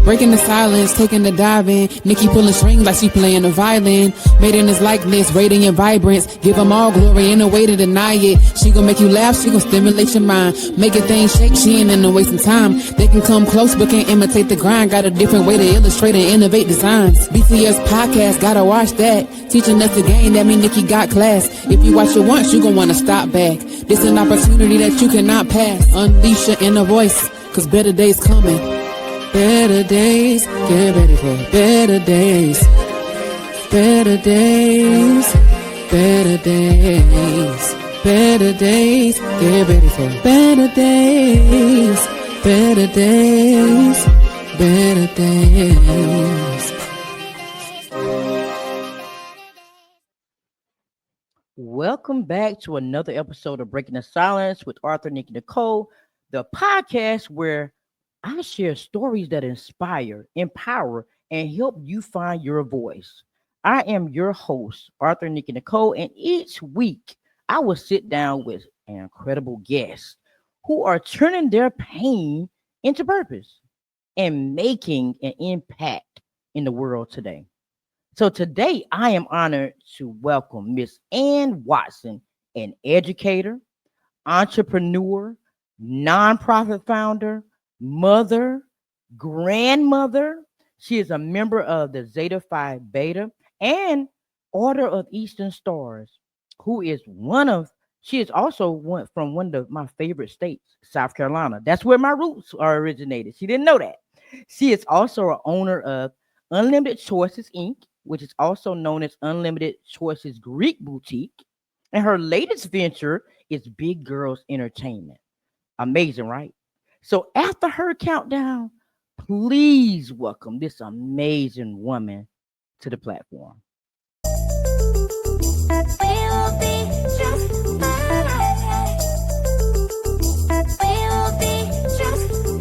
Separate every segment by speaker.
Speaker 1: Breaking the silence, taking the dive in. Nikki pulling strings like she playing the violin. Made in his likeness, radiant vibrance. Give them all glory, ain't no way to deny it. She gon' make you laugh, she gon' stimulate your mind. Making things shake, she ain't in no wasting time. They can come close, but can't imitate the grind. Got a different way to illustrate and innovate designs. BCS podcast, gotta watch that. Teaching us the game, that mean Nikki got class. If you watch it once, you gon' wanna stop back. This an opportunity that you cannot pass. Unleash your inner voice, cause better days coming. Better days, get ready for better days. Better days, better days. Better days, get ready for better days. Better days, better days.
Speaker 2: Welcome back to another episode of Breaking the Silence with Arthur, Nikki, Nicole, the podcast where I share stories that inspire, empower, and help you find your voice. I am your host, Arthur, Nikki, Nicole, and each week I will sit down with an incredible guest who are turning their pain into purpose and making an impact in the world today. So today I am honored to welcome Miss Ann Watson, an educator, entrepreneur, nonprofit founder, mother, grandmother. She is a member of the Zeta Phi Beta and Order of Eastern Stars, who is she is also one from one of my favorite states, South Carolina. That's where my roots are originated. She didn't know that. She is also an owner of Unlimited Choices Inc., which is also known as Unlimited Choices Greek Boutique. And her latest venture is Big Gurls Entertainment. Amazing, right? So after her countdown, please welcome this amazing woman to the platform.
Speaker 3: We'll be just fine. We'll be just fine.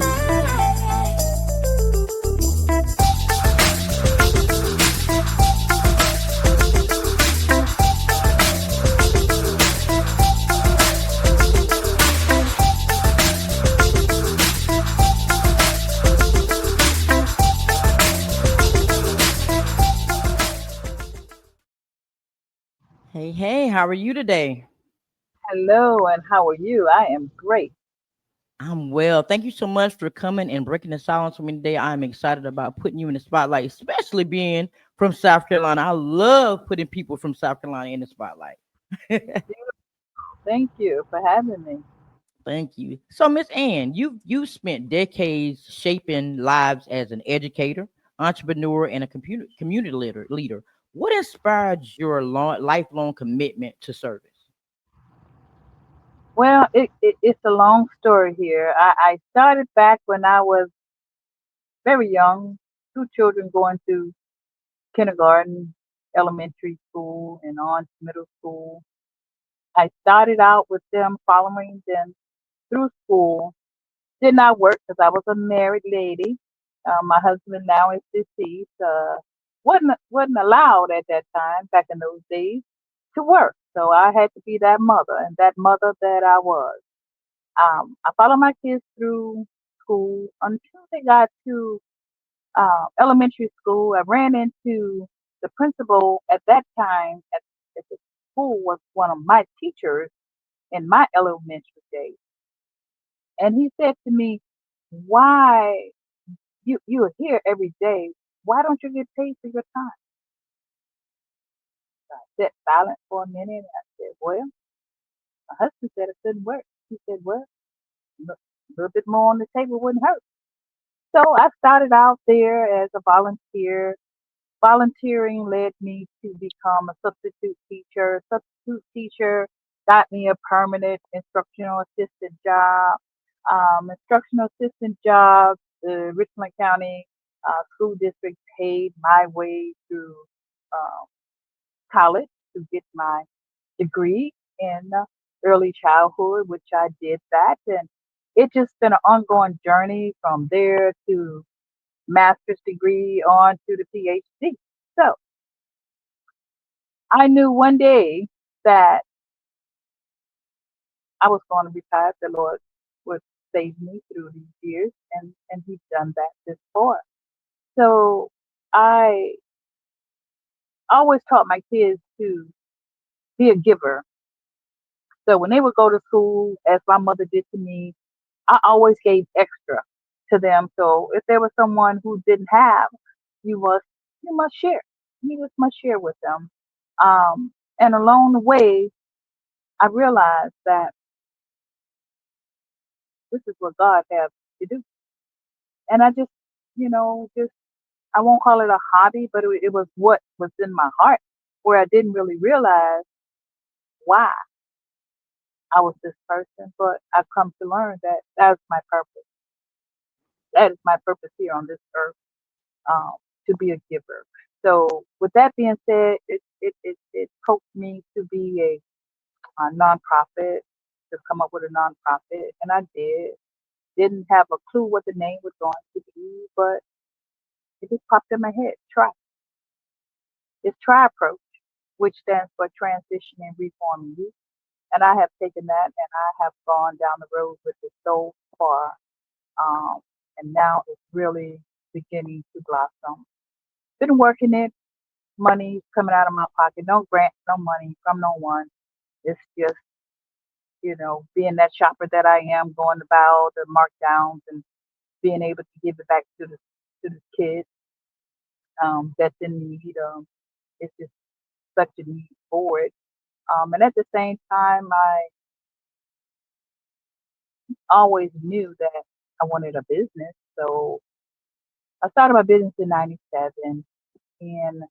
Speaker 2: Hey, how are you today?
Speaker 4: Hello, and how are you? I am great.
Speaker 2: I'm well. Thank you so much for coming and breaking the silence with me today. I'm excited about putting you in the spotlight, especially being from South Carolina. I love putting people from South Carolina in the spotlight.
Speaker 4: Thank you for having me.
Speaker 2: Thank you. So, Miss Ann, you spent decades shaping lives as an educator, entrepreneur, and a community leader. What inspired your lifelong commitment to service?
Speaker 4: Well, it's a long story here. I started back when I was very young, two children going to kindergarten, elementary school, and on to middle school. I started out with them, following them through school. Did not work because I was a married lady. My husband now is deceased. Wasn't allowed at that time back in those days to work. So I had to be that mother, and that mother that I was. I followed my kids through school until they got to elementary school. I ran into the principal at that time at the school was one of my teachers in my elementary days, and he said to me, "Why you are here every day? Why don't you get paid for your time?" So I sat silent for a minute. And I said, "Well, my husband said it couldn't work." He said, "Well, a little bit more on the table wouldn't hurt." So I started out there as a volunteer. Volunteering led me to become a substitute teacher. Substitute teacher got me a permanent instructional assistant job. Instructional assistant job, the Richland County School District paid my way through um, college to get my degree in early childhood, which I did that. And it just been an ongoing journey from there to master's degree on to the PhD. So I knew one day that I was going to retire. The Lord would save me through these years, and He's done that this far. So I always taught my kids to be a giver. So when they would go to school, as my mother did to me, I always gave extra to them. So if there was someone who didn't have, you must you must share. You just must share with them. And along the way, I realized that this is what God has to do. And I just, just I won't call it a hobby, but it was what was in my heart, where I didn't really realize why I was this person. But I've come to learn that that's my purpose. That is my purpose here on this earth, um, to be a giver. So with that being said, it coaxed me to be a nonprofit, to come up with a nonprofit, and I did. Didn't have a clue what the name was going to be, but it just popped in my head. Try. It's Try Approach, which stands for Transition and Reforming Youth. And I have taken that and I have gone down the road with it so far. Um, and now it's really beginning to blossom. Been working it, money coming out of my pocket, no grant, no money from no one. It's just, being that shopper that I am, going to buy all the markdowns and being able to give it back to the kids, that's in need. It's just such a need for it. And at the same time, I always knew that I wanted a business. So I started my business in '97, and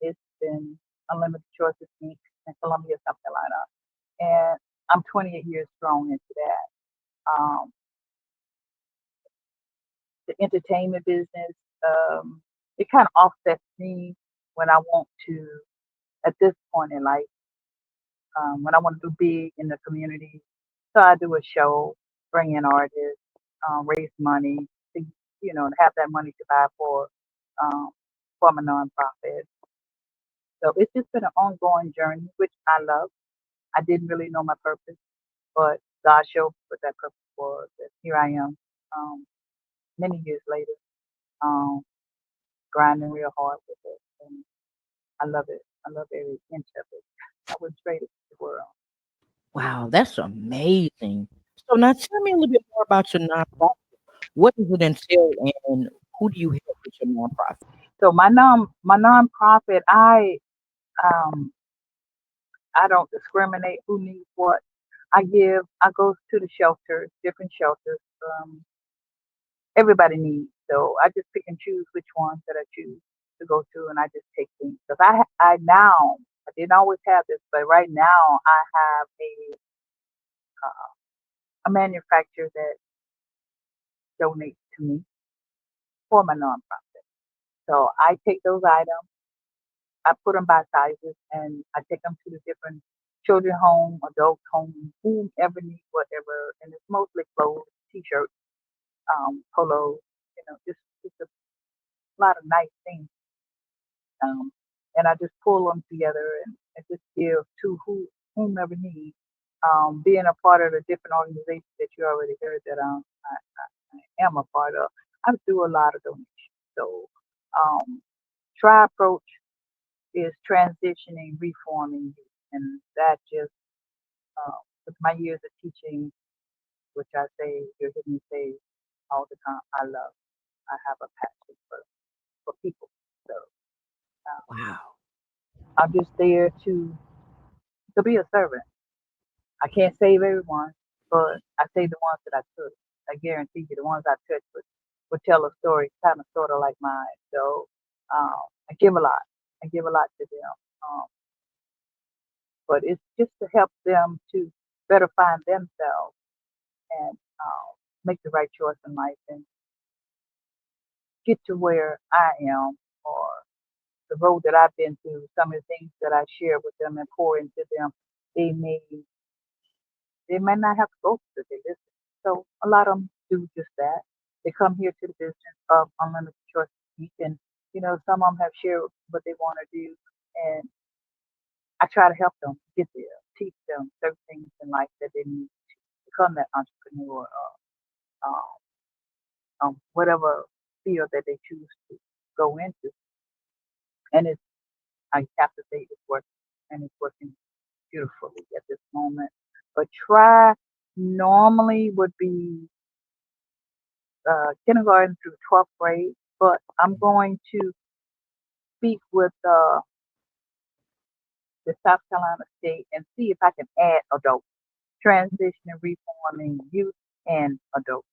Speaker 4: it's been Unlimited Choices Inc. in Columbia, South Carolina. And I'm 28 years strong into that. The entertainment business, it kind of offsets me when I want to, at this point in life, when I want to do big in the community. So I do a show, bring in artists, raise money to, to have that money to buy um, for my nonprofit. So it's just been an ongoing journey, which I love. I didn't really know my purpose, but God showed me what that purpose was. And here I am, um, many years later, um, grinding real hard with it. And I love it. I love every inch of it. I wouldn't trade it for the world.
Speaker 2: Wow, that's amazing. So now tell me a little bit more about your nonprofit. What does it entail, and who do you help with your nonprofit?
Speaker 4: So my nonprofit, um I don't discriminate who needs what. I go to the shelters, different shelters. Everybody needs. So I just pick and choose which ones that I choose to go to, and I just take things because I now I didn't always have this, but right now I have a manufacturer that donates to me for my nonprofit. So I take those items, I put them by sizes, and I take them to the different children home, adult home, whomever needs whatever, and it's mostly clothes, t-shirts, polos, just a lot of nice things. Um, and I just pull them together and just give to whomever needs. Being a part of the different organizations that you already heard that I am a part of, I do a lot of donations. So um, Try Approach is transitioning, reforming youth, and that just with my years of teaching, which I say you're hearing me say all the time, I love. I have a passion for people. So uh,
Speaker 2: Wow.
Speaker 4: I'm just there to be a servant. I can't save everyone, but I save the ones that I touch. I guarantee you, the ones I touch would tell a story, kind of sort of like mine. So um, I give a lot. I give a lot to them. But it's just to help them to better find themselves and make the right choice in life and get to where I am or the road that I've been through, some of the things that I share with them and pour into them, they may they may not have to go through it, they listen. So a lot of them do just that. They come here to the business of unlimited choice to eat, and some of them have shared what they want to do, and I try to help them get there, teach them certain things in life that they need to become that entrepreneur, whatever field that they choose to. go into, and it's I have to say it's working, and it's working beautifully at this moment. But try normally would be kindergarten through 12th grade, but I'm going to speak with the South Carolina State and see if I can add adults, transition and reforming youth and adults.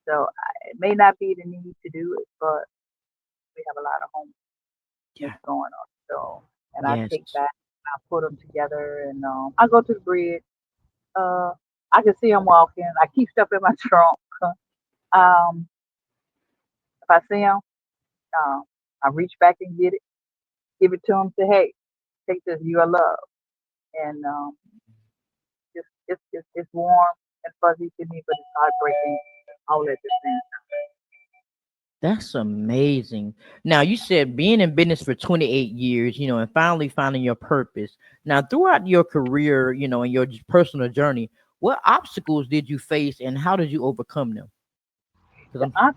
Speaker 4: So it may not be the need to do it, but we have a lot of homelessness
Speaker 2: Yeah.
Speaker 4: going on. So, and I
Speaker 2: Yes.
Speaker 4: take that, I put them together, and I go to the bridge. Uh, I can see them walking. I keep stuff in my trunk. Um, if I see them, um, I reach back and get it, give it to them. Say, hey, take this. You are loved, and it's warm and fuzzy to me, but it's heartbreaking all at the same
Speaker 2: That's amazing. Now, you said being in business for 28 years, and finally finding your purpose. Now, throughout your career, and your personal journey, what obstacles did you face and how did you overcome them? Because
Speaker 4: time.
Speaker 2: I'm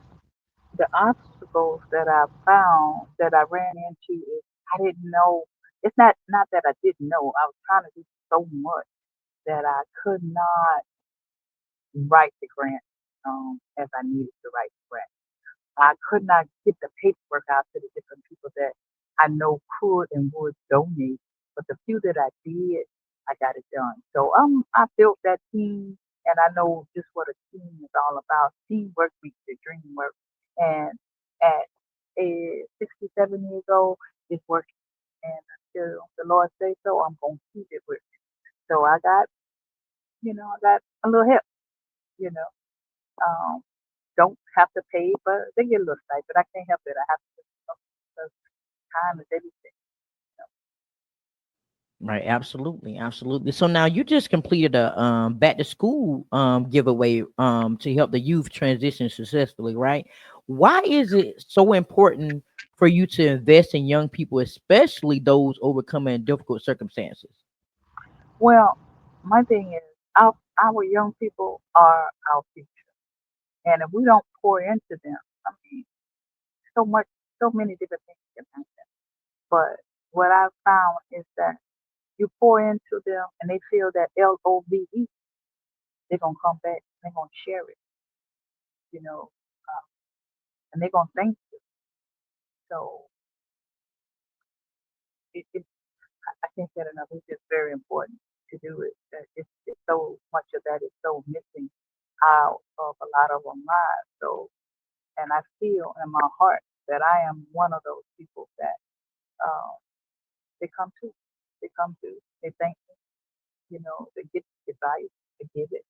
Speaker 4: The obstacles that I found that I ran into is I didn't know. It's not that I didn't know. I was trying to do so much that I could not write the grant as I needed to write the grant. I could not get the paperwork out to the different people that I know could and would donate, but the few that I did, I got it done. So I built that team, and I know just what a team is all about. Teamwork makes the dream work, and at 67 years old, it's working. And until the Lord say so, I'm gonna keep it working. So I got a little help. You know, um, don't have to pay, but they get a little tight, but I can't help it. I have to because time is everything.
Speaker 2: right, absolutely, absolutely. So now you just completed a back to school giveaway to help the youth transition successfully, right? Why is it so important for you to invest in young people, especially those overcoming difficult circumstances?
Speaker 4: Well, my thing is, our young people are our future, and if we don't pour into them, I mean, so much, so many different things can happen. But what I've found is that you pour into them, and they feel that LOVE, they're gonna come back, they're gonna share it, you know, uh, and they're gonna thank you. So it I can't say it enough. It's just very important to do it. It's so much of that is so missing out of a lot of our lives. So, and I feel in my heart that I am one of those people that um, they come to. They come to. They thank me. They get advice. They give it.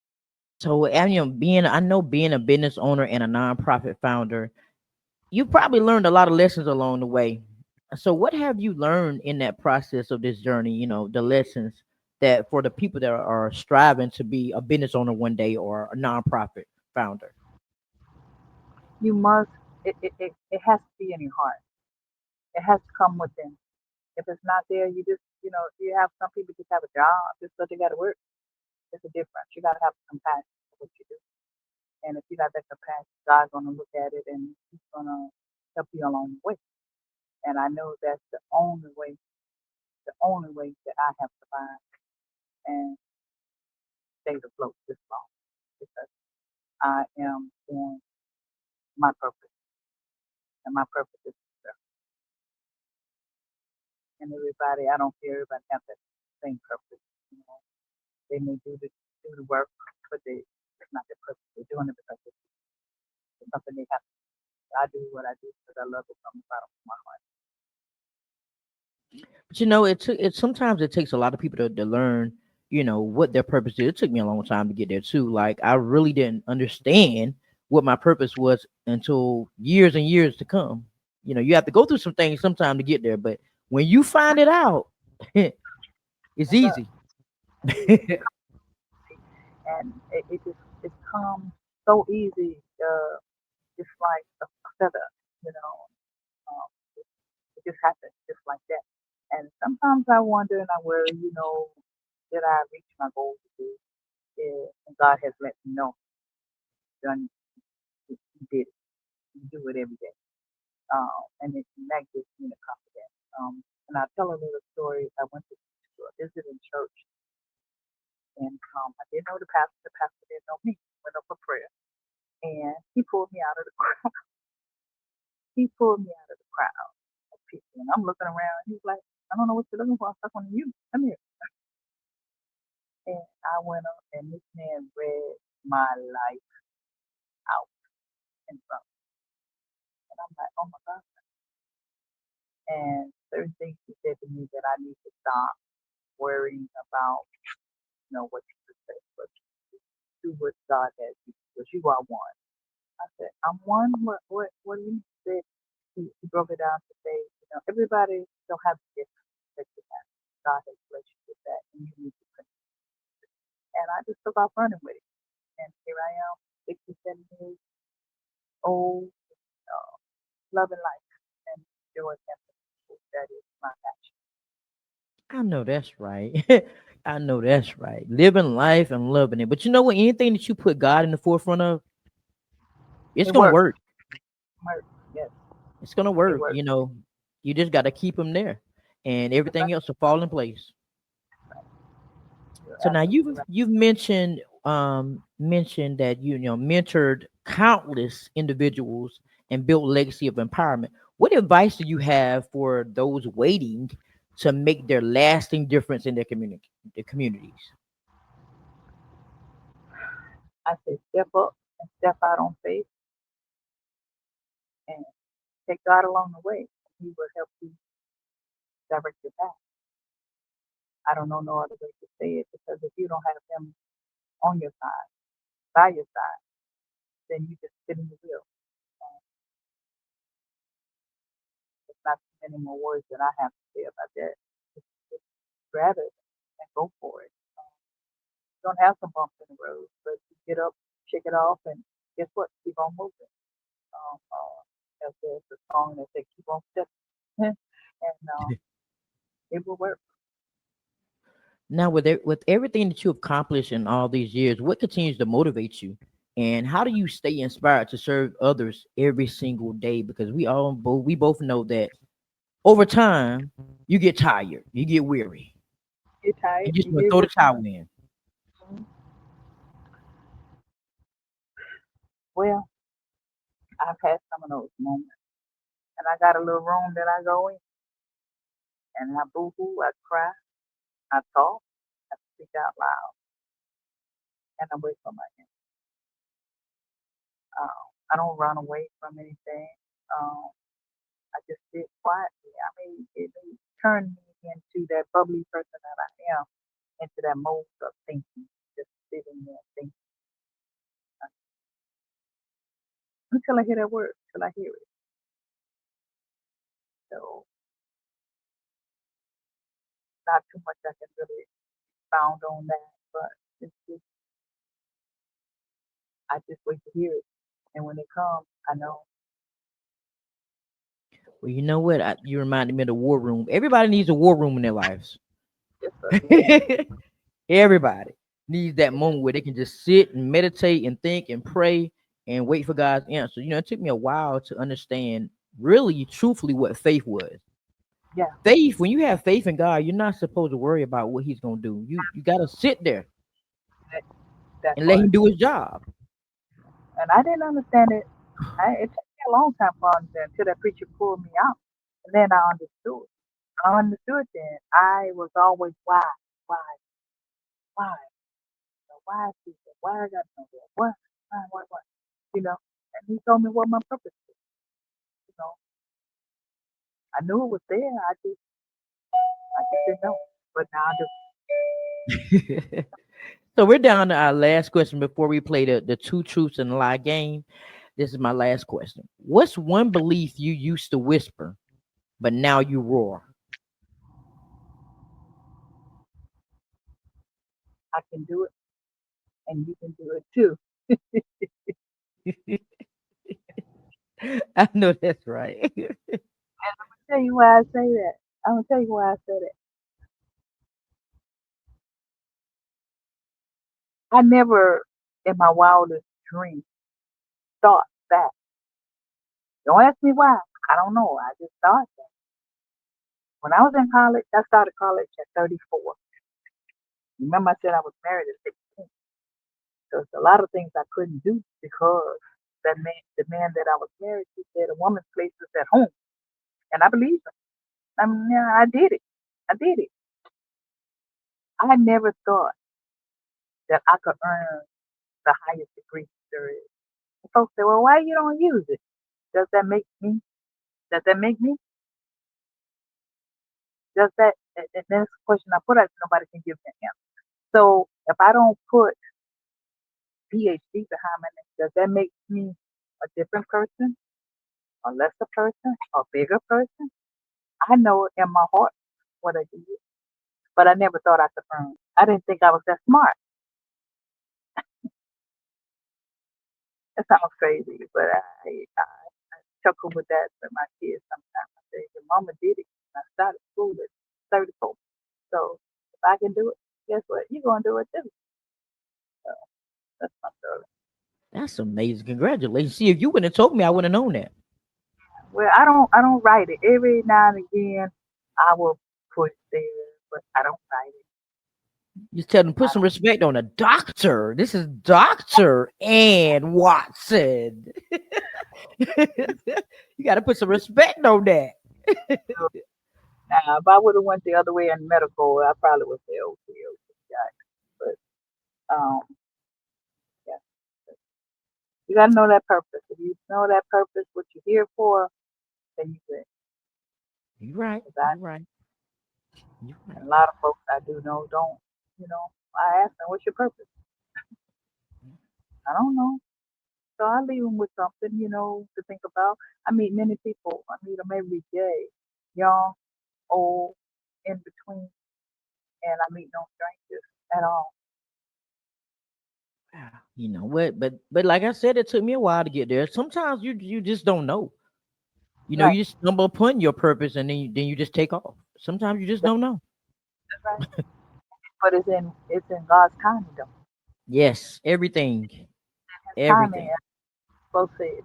Speaker 2: So, and I know being a business owner and a nonprofit founder, you probably learned a lot of lessons along the way. So, what have you learned in that process of this journey? The lessons that for the people that are striving to be a business owner one day or a nonprofit founder.
Speaker 4: You must. It has to be in your heart. It has to come within. If it's not there, you have some people just have a job just so they got to work. It's a difference. You got to have compassion for what you do. And if you got that compassion, God's gonna look at it and He's gonna help you along the way. And I know that's the only way that I have survived and stayed afloat this long because I am on my purpose, and my purpose is to serve. And everybody, I don't care, everybody have that same purpose. You know, they may do the work, but it's not their purpose. They're doing it because it's something they have. I do what I do because I love it from the bottom of my heart.
Speaker 2: But it sometimes it takes a lot of people to learn, what their purpose is. It took me a long time to get there too. Like I really didn't understand what my purpose was until years and years to come. You have to go through some things sometime to get there, but when you find it out, it's
Speaker 4: And look,
Speaker 2: easy.
Speaker 4: and it comes so easy, just like a feather, you know. Um, it just happens just like that. And sometimes I wonder and I worry, did I reach my goal to do? Yeah, and God has let me know, done, you did it. You do it every day. And that gives me the confidence. And I'll tell a little story. I went to a visiting church, and I didn't know the pastor. The pastor didn't know me. Went up for prayer, and he pulled me out of the crowd. He pulled me out of the crowd of people, and I'm looking around. He's like, "I don't know what you're looking for. I'm stuck on you. Come here." And I went up, and this man read my life out in front, and I'm like, "Oh my God." And certain things he said to me that I need to stop worrying about, what you say, but do what God has you, because you are one. I said, I'm one. What do you mean? He said, he broke it down to say, everybody don't have the gift that you have. God has blessed you with that, and you need to continue. And I just took off running with it. And here I am, 67 years old, uh, loving life and doing something that is my passion.
Speaker 2: I know that's right. I know that's right. Living life and loving it. But you know what? Anything that you put God in the forefront of, it's
Speaker 4: It
Speaker 2: gonna
Speaker 4: works.
Speaker 2: work.
Speaker 4: It works. Yes,
Speaker 2: It's gonna
Speaker 4: it
Speaker 2: work.
Speaker 4: works.
Speaker 2: You just got to keep him there, and
Speaker 4: That's right.
Speaker 2: everything else will fall in place.
Speaker 4: You're
Speaker 2: So now
Speaker 4: absolutely right.
Speaker 2: you've mentioned that you mentored countless individuals and built legacy of empowerment. What advice do you have for those waiting to make their lasting difference in their communities?
Speaker 4: I say step up and step out on faith and take God along the way. He will help you direct your path. I don't know no other way to say it, because if you don't have Him on your side, by your side, then you just spinning the wheel. Um, it's not too many more words that I have to say about that. Just grab it and go for it. You're gonna have some bumps in the road, but you get up, shake it off, and guess what? Keep on moving. As there's a song that says, "Keep on stepping," and it will work.
Speaker 2: Now, with everything that you have accomplished in all these years, what continues to motivate you, and how do you stay inspired to serve others every single day? Because we both know that over time you get tired, you get weary,
Speaker 4: You get tired,
Speaker 2: you just
Speaker 4: you
Speaker 2: want to
Speaker 4: get
Speaker 2: throw the
Speaker 4: weary.
Speaker 2: towel in.
Speaker 4: Well, I've had some of those moments, and I got a little room that I go in, and I boo hoo, I cry, I talk, I speak out loud, and I wait for my end. I don't run away from anything. Um, I just sit quietly. I mean, it may turn me into that bubbly person that I am, into that mode of thinking, just sitting there thinking until I hear that word, until I hear it. So, not too much I can really expound on that, but it's just, I just wait to hear it. And when it comes, I know.
Speaker 2: Well, you know what? You reminded me of the war room. Everybody needs a war room in their lives.
Speaker 4: Yes, sir. Yes,
Speaker 2: Everybody needs that
Speaker 4: yes.
Speaker 2: moment where they can just sit and meditate and think and pray and wait for God's answer. It took me a while to understand really, truthfully, what faith was.
Speaker 4: Yeah,
Speaker 2: Faith, when you have faith in God, you're not supposed to worry about what He's gonna do. You gotta sit there
Speaker 4: that, that
Speaker 2: and let
Speaker 4: part.
Speaker 2: Him do His job.
Speaker 4: And I didn't understand it. It took me a long time for understand until that preacher pulled me out. And then I understood. I understood then. I was always why, why, why people, why I got to know that, what, you know. And he told me what my purpose is. You know, I knew it was there. I just didn't know. But now I just
Speaker 2: So we're down to our last question before we play the two truths and a lie game. This is my last question. What's one belief you used to whisper, but now you roar?
Speaker 4: I can do it, and you can do it too.
Speaker 2: I know that's right.
Speaker 4: Tell you why I say that. I'm gonna tell you why I say that. I never, in my wildest dreams, thought that Don't ask me why. I don't know. I just started that. When I was in college, I started college at 34. Remember, I said I was married at 16. So it's a lot of things I couldn't do because the man that I was married to said a woman's place is at home. And I believe him. I mean, yeah, I did it. I did it. I never thought that I could earn the highest degree there is. And folks say, well, why you don't use it? Does that make me? Does that make me? Does that? And that's a question I put out, nobody can give me an answer. So if I don't put PhD behind my name, does that make me a different person, a lesser person, a bigger person? I know it in my heart what I did, but I never thought I could earn. I didn't think I was that smart. That sounds crazy, but I chuckle with that with my kids sometimes. I say, your mama did it. I started school at 34. So if I can do it, guess what? You're going to do it too. So that's my story.
Speaker 2: That's amazing. Congratulations. See, if you wouldn't have told me, I wouldn't have known that.
Speaker 4: Well, I don't write it. Every now and again, I will put there, but I don't write it.
Speaker 2: You tell them put
Speaker 4: I
Speaker 2: some respect on a doctor. This is Doctor Ann Watson. You got to put some respect on that.
Speaker 4: don't do it. Now, if I would have went the other way in medical, I probably would say, okay, okay, got it. But yeah, you got to know that purpose. If you know that purpose, what you're here for, then you good.
Speaker 2: You're right.
Speaker 4: 'Cause I,
Speaker 2: You're right. You're right.
Speaker 4: and a lot of folks I do know don't. You know, I ask them, what's your purpose? I don't know. So I leave them with something, to think about. I meet many people. I meet them every day, young, old, in between, and I meet no strangers at all.
Speaker 2: Wow. You know what? But like I said, it took me a while to get there. Sometimes you just don't know. You know,
Speaker 4: Right,
Speaker 2: you just stumble upon your purpose and then you just take off. Sometimes you just
Speaker 4: that's
Speaker 2: don't know.
Speaker 4: right. But it's in God's timing though.
Speaker 2: Yes, everything,
Speaker 4: His timing.
Speaker 2: everything.
Speaker 4: As folks said,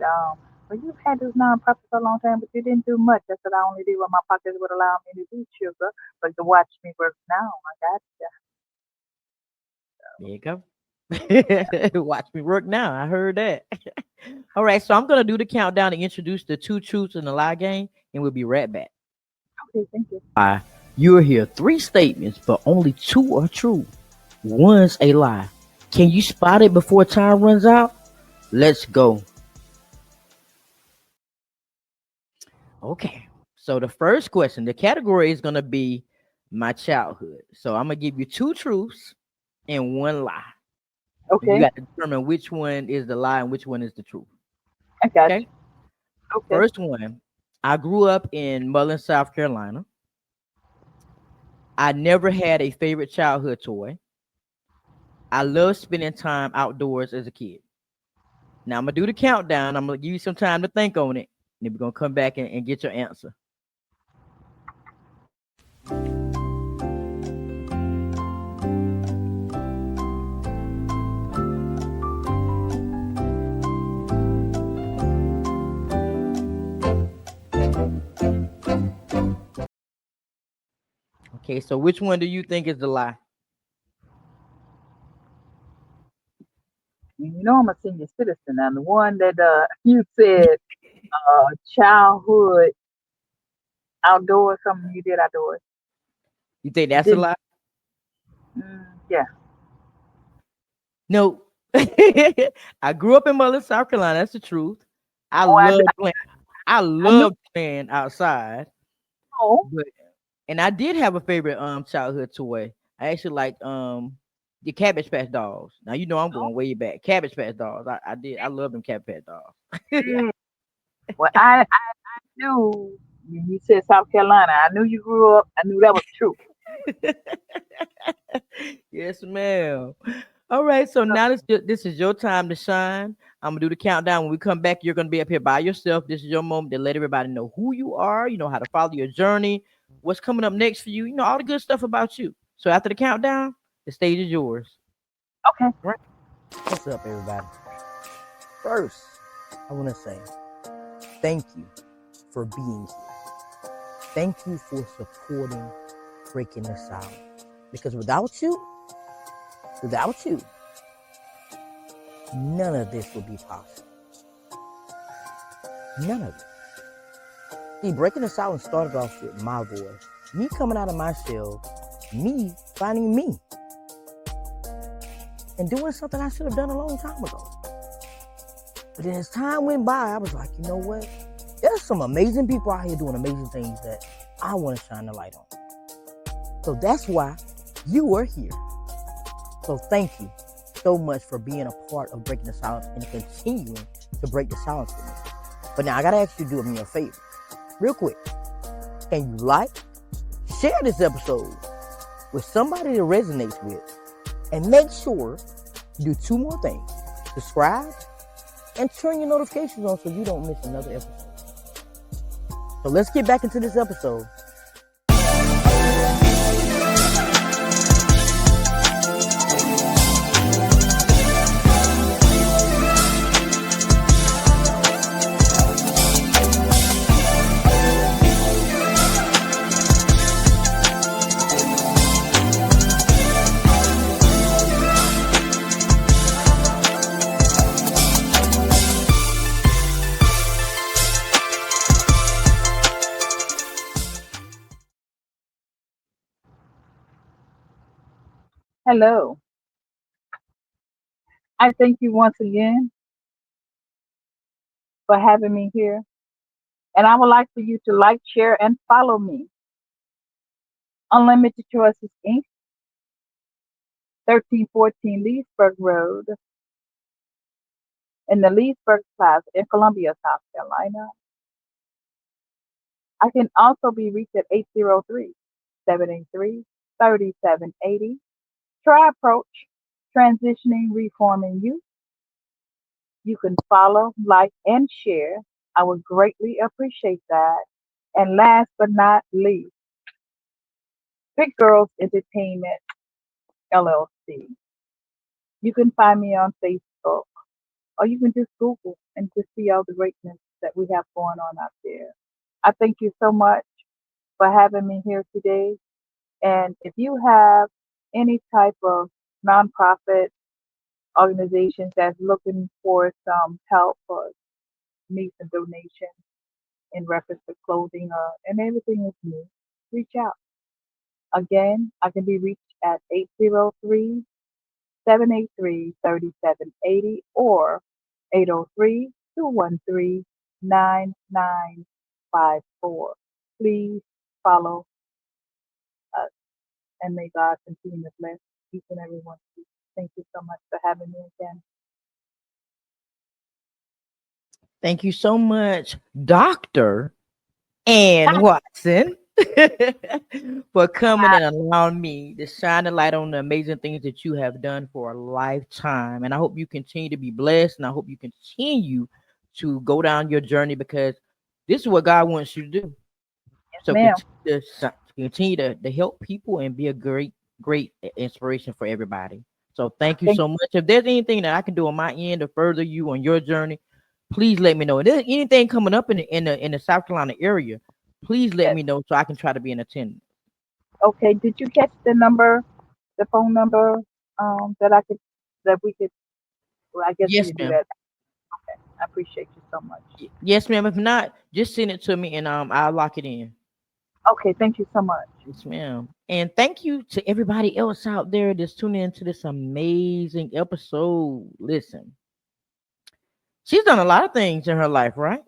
Speaker 4: well, you've had this nonprofit for a long time, but you didn't do much. I said I only did what my pockets would allow me to do, sugar. But to watch me work now, I got you.
Speaker 2: There you go. Watch me work now. I heard that. All right, so I'm gonna do the countdown to introduce the two truths and a lie game, and we'll be right back.
Speaker 4: Okay, thank you.
Speaker 2: You'll hear three statements, but only two are true. One's a lie. Can you spot it before time runs out? Let's go. Okay. So the first question, the category is gonna be my childhood. So I'm gonna give you two truths and one lie. And you
Speaker 4: Okay,
Speaker 2: got to determine which one is the lie and which one is the truth.
Speaker 4: I got
Speaker 2: Okay.
Speaker 4: you. Okay.
Speaker 2: First one, I grew up in Mullen, South Carolina. I never had a favorite childhood toy. I love spending time outdoors as a kid. Now I'm gonna do the countdown. I'm gonna give you some time to think on it. And then we're gonna come back and get your answer. Okay, so which one do you think is the lie?
Speaker 4: You know I'm a senior citizen. And the one that you said childhood outdoors, something you did outdoors.
Speaker 2: You think
Speaker 4: You
Speaker 2: that's a
Speaker 4: didn't.
Speaker 2: lie?
Speaker 4: Yeah.
Speaker 2: No. I grew up in Mullen, South Carolina. That's the truth. I
Speaker 4: Oh,
Speaker 2: love playing. I
Speaker 4: I knew.
Speaker 2: love playing outside,
Speaker 4: Oh,
Speaker 2: but and I did have a favorite childhood toy. I actually liked the Cabbage Patch dolls. Now you know I'm
Speaker 4: oh,
Speaker 2: going way back. Cabbage Patch dolls. I did. I love them Cabbage Patch dolls.
Speaker 4: yeah. Well, I knew when you said South Carolina. I knew you grew up. I knew that was true.
Speaker 2: Yes, ma'am. All right, so now this is your time to shine. I'm gonna do the countdown. When we come back, you're gonna be up here by yourself. This is your moment to let everybody know who you are. You know how to follow your journey. What's coming up next for you? You know all the good stuff about you. So after the countdown, the stage is yours.
Speaker 4: Okay.
Speaker 2: Right? What's up, everybody? First, I want to say thank you for being here. Thank you for supporting Breaking the Silence. Because without you, none of this would be possible. None of it. See, Breaking the Silence started off with my voice, me coming out of my shell, me finding me, and doing something I should have done a long time ago. But then as time went by, I was like, you know what? There's some amazing people out here doing amazing things that I want to shine the light on. So that's why you are here. So thank you so much for being a part of Breaking the Silence and continuing to break the silence with me. But now I gotta ask you to do me a favor. Real quick. Can you share this episode with somebody that resonates with, and make sure you do two more things. Subscribe and turn your notifications on so you don't miss another episode. So let's get back into this episode.
Speaker 4: Hello. I thank you once again for having me here. And I would like for you to like, share, and follow me. Unlimited Choices Inc., 1314 Leesburg Road in the Leesburg Plaza in Columbia, South Carolina. I can also be reached at 803-783-3780. Try Approach, Transitioning, Reforming Youth. You can follow, like, and share. I would greatly appreciate that. And last but not least, Big Girls Entertainment, LLC. You can find me on Facebook, or you can just Google and just see all the greatness that we have going on out there. I thank you so much for having me here today. And if you have any type of nonprofit organization that's looking for some help or need some donations in reference to clothing and everything is new, reach out. Again, I can be reached at 803-783-3780 or 803-213-9954. Please follow us, and may God continue to bless each and every one of you. Thank you so much for having me again.
Speaker 2: Thank you so much, Dr. Ann Watson, for coming and allowing me to shine a light on the amazing things that you have done for a lifetime. And I hope you continue to be blessed, and I hope you continue to go down your journey, because this is what God wants you to do.
Speaker 4: Yes,
Speaker 2: So
Speaker 4: ma'am.
Speaker 2: continue to help people and be a great inspiration for everybody. So thank you
Speaker 4: Thank
Speaker 2: so much. If there's anything that I can do on my end to further you on your journey, please let me know. If there's anything coming up in the South Carolina area, please let
Speaker 4: you.
Speaker 2: me know so I can try to be in attendance.
Speaker 4: Okay, did you catch the number, the phone number that I could, that we could, well, I guess we
Speaker 2: Yes,
Speaker 4: could do
Speaker 2: ma'am.
Speaker 4: that. I appreciate you so much.
Speaker 2: Yes, ma'am. If not, just send it to me and I'll lock it in.
Speaker 4: Okay, thank you so much.
Speaker 2: Yes, ma'am. And thank you to everybody else out there that's tuning into this amazing episode. Listen, she's done a lot of things in her life, right?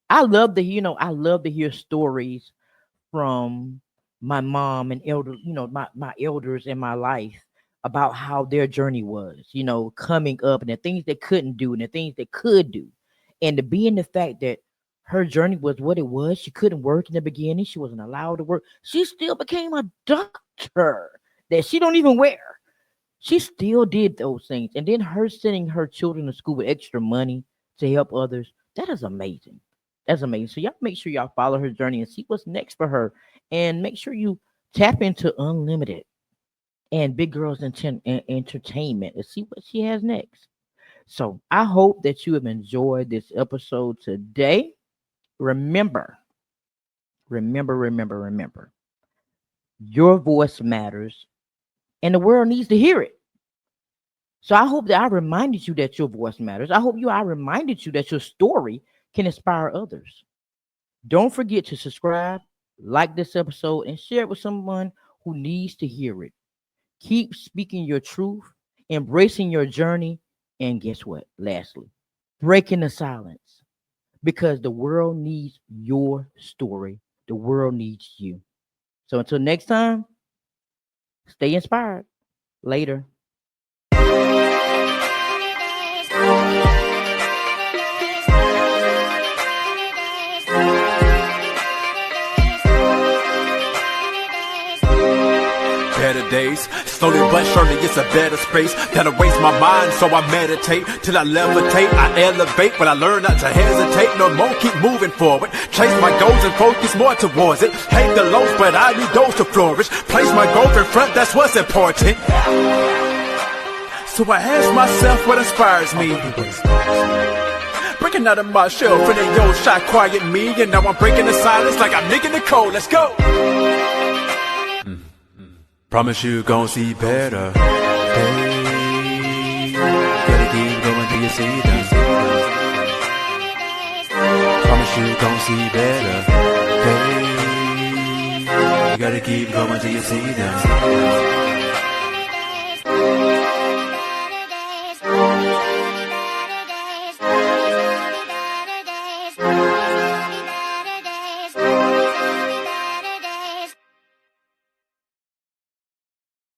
Speaker 2: I love to hear stories from my mom and my elders in my life about how their journey was, coming up, and the things they couldn't do and the things they could do. And to be in the fact that her journey was what it was. She couldn't work in the beginning. She wasn't allowed to work. She still became a doctor that she don't even wear. She still did those things. And then her sending her children to school with extra money to help others. That is amazing. That's amazing. So y'all make sure y'all follow her journey and see what's next for her. And make sure you tap into Unlimited and Big Girls Entertainment and see what she has next. So I hope that you have enjoyed this episode today. remember, remember. Your voice matters, and the world needs to hear it. So I hope that I reminded you that your voice matters. I reminded you that your story can inspire others. Don't forget to subscribe, like this episode, and share it with someone who needs to hear it. Keep speaking your truth, embracing your journey, and guess what? Lastly, breaking the silence because the world needs your story. The world needs you. So until next time, stay inspired. Later.
Speaker 5: Better days, slowly but surely it's a better space. That'll waste my mind, so I meditate till I levitate. I elevate, but I learn not to hesitate no more. Keep moving forward, chase my goals and focus more towards it. Hate the lows, but I need those to flourish. Place my goals in front, that's what's important. So I ask myself what inspires me. Breaking out of my shell, feeling yo shot quiet me, and now I'm breaking the silence like I'm Nick Nicole. Let's go. Promise you gon' see better. Hey, gotta keep going till you see them. Promise you gon' see better. Hey, you gotta keep going till you see them.